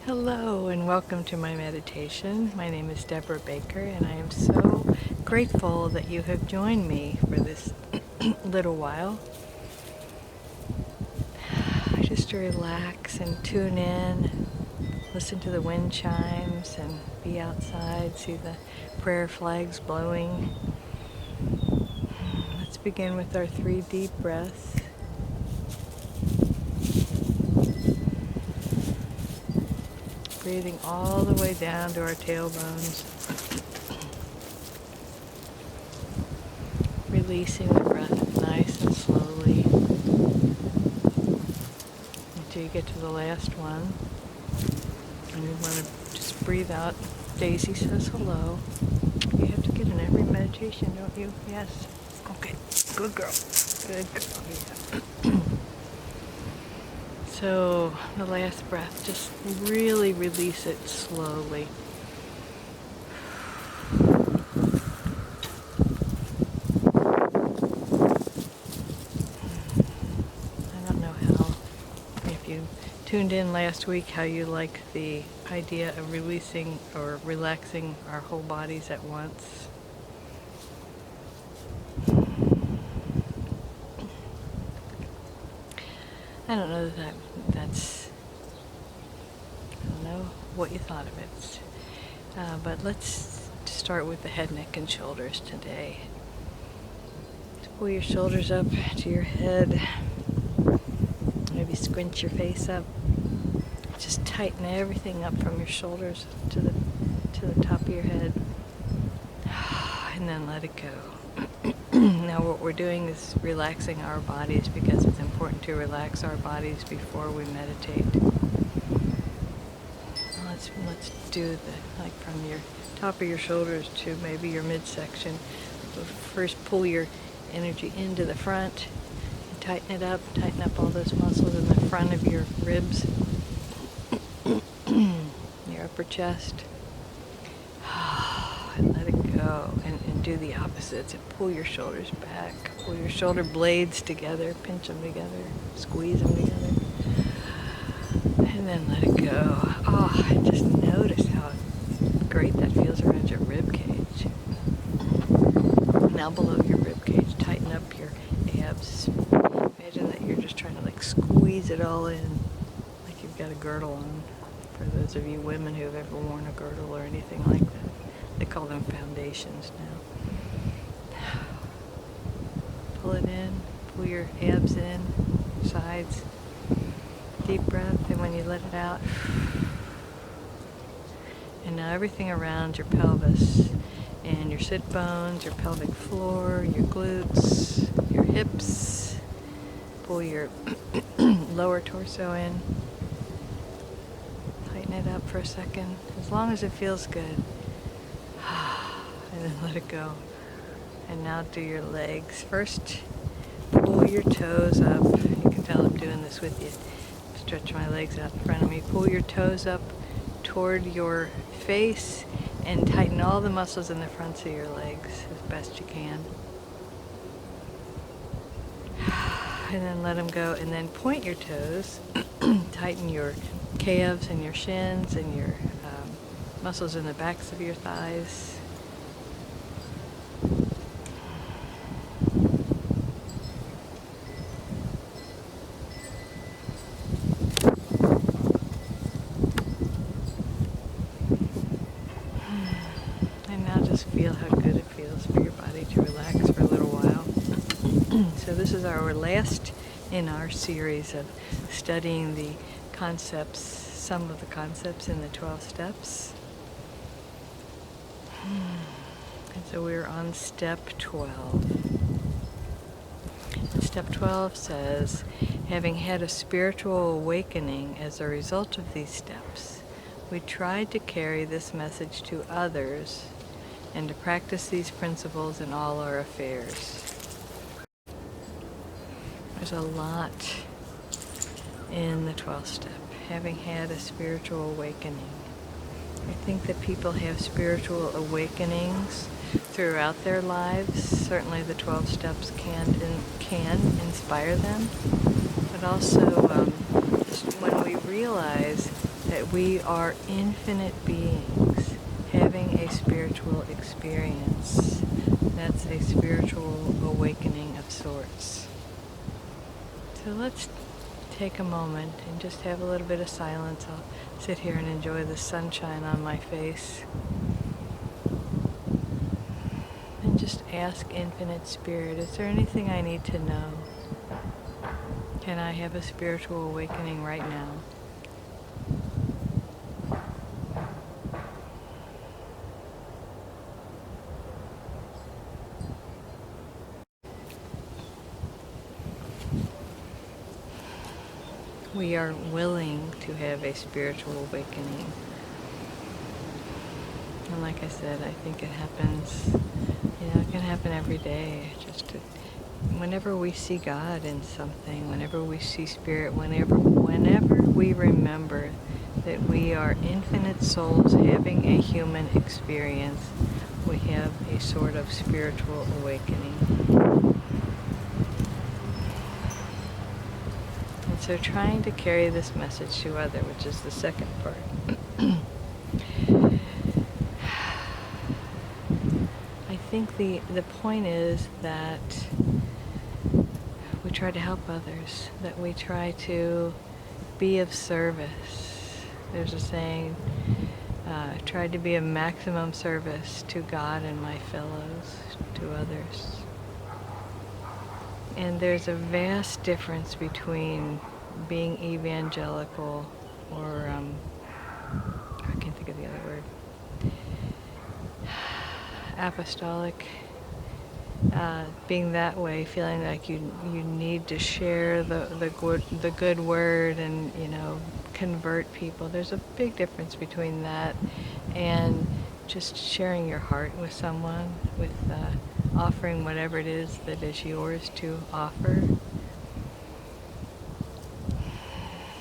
Hello and welcome to my meditation. My name is Deborah Baker and I am so grateful that you have joined me for this little while. Just to relax and tune in, listen to the wind chimes and be outside, see the prayer flags blowing. Let's begin with our 3 deep breaths. Breathing all the way down to our tailbones. Releasing the breath nice and slowly until you get to the last one. And you want to just breathe out. Daisy says hello. You have to get in every meditation, don't you? Yes. Okay. Good girl. Good girl. Yeah. So the last breath, just really release it slowly. I don't know if you tuned in last week, how you like the idea of releasing or relaxing our whole bodies at once. I don't know that's, I don't know what you thought of it. But let's start with the head, neck, and shoulders today. Just pull your shoulders up to your head. Maybe squint your face up. Just tighten everything up from your shoulders to the top of your head. And then let it go. Now what we're doing is relaxing our bodies because it's important to relax our bodies before we meditate. Let's do like from your top of your shoulders to maybe your midsection. First pull your energy into the front and tighten up all those muscles in the front of your ribs, your upper chest. And let it go, and do the opposites and pull your shoulders back, pull your shoulder blades together, pinch them together, squeeze them together, and then let it go. Oh, and just notice how great that feels around your rib cage. Now below your rib cage, tighten up your abs. Imagine that you're just trying to like squeeze it all in, like you've got a girdle on. For those of you women who have ever worn a girdle or anything like that. They call them foundations now. Pull it in, pull your abs in, sides. Deep breath, and when you let it out. And now everything around your pelvis and your sit bones, your pelvic floor, your glutes, your hips. Pull your lower torso in. Tighten it up for a second, as long as it feels good. And then let it go. And now do your legs. First, pull your toes up. You can tell I'm doing this with you. Stretch my legs out in front of me. Pull your toes up toward your face and tighten all the muscles in the fronts of your legs as best you can. And then let them go. And then point your toes. Tighten your calves and your shins and your muscles in the backs of your thighs. And now just feel how good it feels for your body to relax for a little while. So this is our last in our series of studying the concepts, some of the concepts in the 12 steps. And so we're on step 12. And step 12 says, having had a spiritual awakening as a result of these steps, we tried to carry this message to others and to practice these principles in all our affairs. There's a lot in the 12th step, having had a spiritual awakening. I think that people have spiritual awakenings throughout their lives. Certainly the 12 steps can inspire them, but also just when we realize that we are infinite beings having a spiritual experience, that's a spiritual awakening of sorts. So let's take a moment and just have a little bit of silence. I'll sit here and enjoy the sunshine on my face. And just ask Infinite Spirit, is there anything I need to know? Can I have a spiritual awakening right now? We are willing to have a spiritual awakening. And like I said, I think it happens, it can happen every day. Whenever we see God in something, whenever we see Spirit, whenever we remember that we are infinite souls having a human experience, we have a sort of spiritual awakening. And so trying to carry this message to others, which is the second part. I think the point is that we try to help others, that we try to be of service. There's a saying, try to be of maximum service to God and my fellows, to others. And there's a vast difference between being evangelical or, I can't think of the other word, apostolic, being that way, feeling like you need to share the good word and convert people. There's a big difference between that and just sharing your heart with someone, with offering whatever it is that is yours to offer.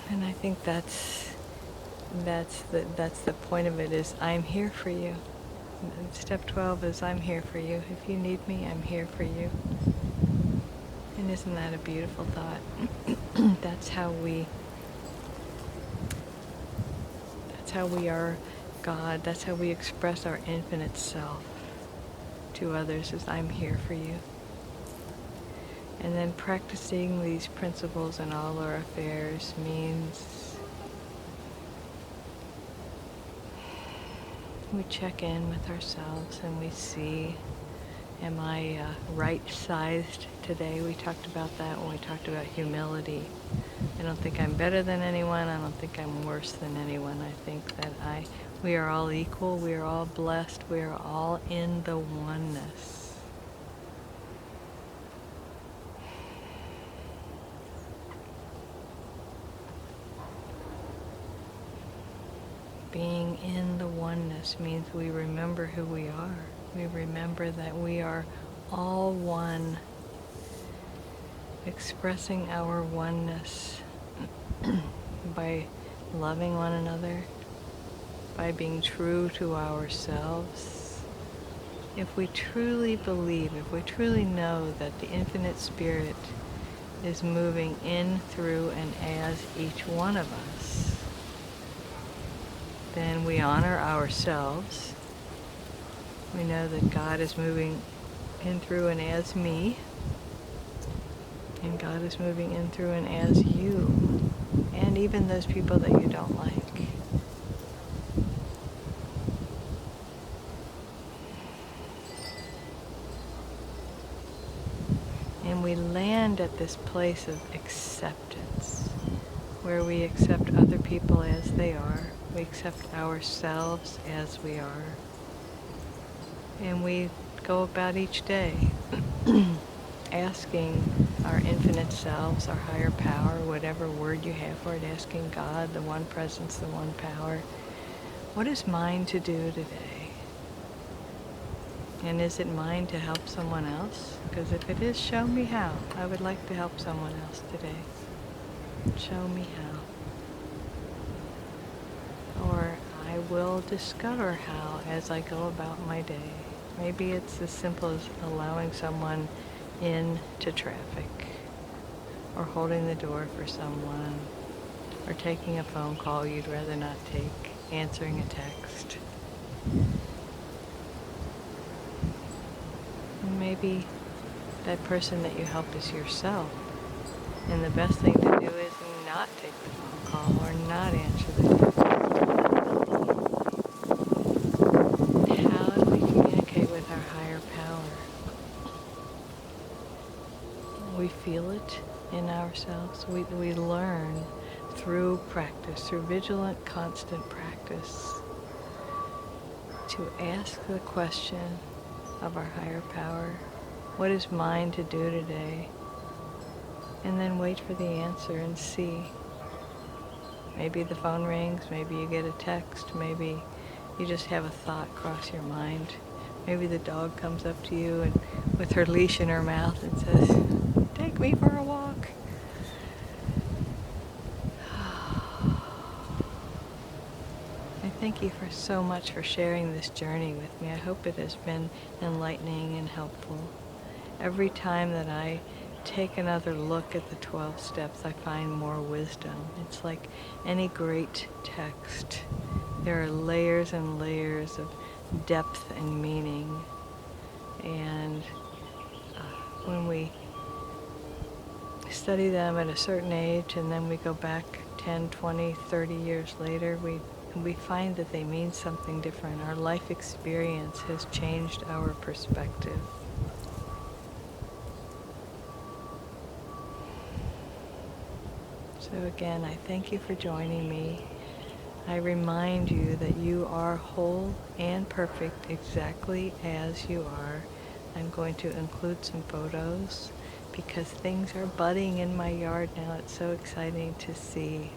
And I think that's the point of it, is I'm here for you. Step 12 is I'm here for you. If you need me, I'm here for you. And isn't that a beautiful thought? That's how we are God. That's how we express our infinite self to others, is I'm here for you. And then practicing these principles in all our affairs means we check in with ourselves and we see, am I right-sized today? We talked about that when we talked about humility. I don't think I'm better than anyone. I don't think I'm worse than anyone. I think that we are all equal. We are all blessed. We are all in the oneness. Being in the oneness means we remember who we are. We remember that we are all one, expressing our oneness by loving one another, by being true to ourselves. If we truly believe, if we truly know that the Infinite Spirit is moving in, through, and as each one of us, then we honor ourselves. We know that God is moving in, through, and as me, and God is moving in, through, and as you, and even those people that you don't like. And we land at this place of acceptance, where we accept other people as they are. We accept ourselves as we are. And we go about each day asking our infinite selves, our higher power, whatever word you have for it, asking God, the one presence, the one power, what is mine to do today? And is it mine to help someone else? Because if it is, show me how. I would like to help someone else today. Show me how. Or I will discover how as I go about my day. Maybe it's as simple as allowing someone into traffic, or holding the door for someone, or taking a phone call you'd rather not take, answering a text. And maybe that person that you help is yourself. And the best thing to do is not take the phone call or not answer the text. How do we communicate with our higher power? We feel it in ourselves. We learn through practice, through vigilant, constant practice, to ask the question of our higher power, what is mine to do today? And then wait for the answer and see. Maybe the phone rings, maybe you get a text, maybe you just have a thought cross your mind. Maybe the dog comes up to you and with her leash in her mouth and says, "Take me for a walk." I thank you for so much for sharing this journey with me. I hope it has been enlightening and helpful. Every time that I take another look at the 12 steps, I find more wisdom. It's like any great text. There are layers and layers of depth and meaning. And when we study them at a certain age and then we go back 10, 20, 30 years later, we find that they mean something different. Our life experience has changed our perspective. So again, I thank you for joining me. I remind you that you are whole and perfect exactly as you are. I'm going to include some photos because things are budding in my yard now. It's so exciting to see.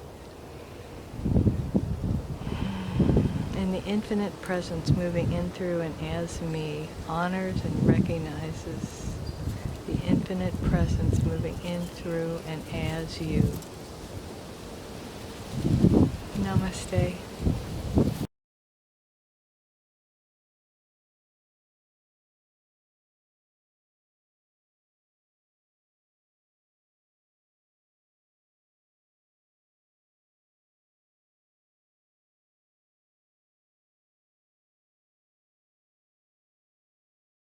And the infinite presence moving in, through, and as me honors and recognizes the infinite presence moving in, through, and as you. Namaste.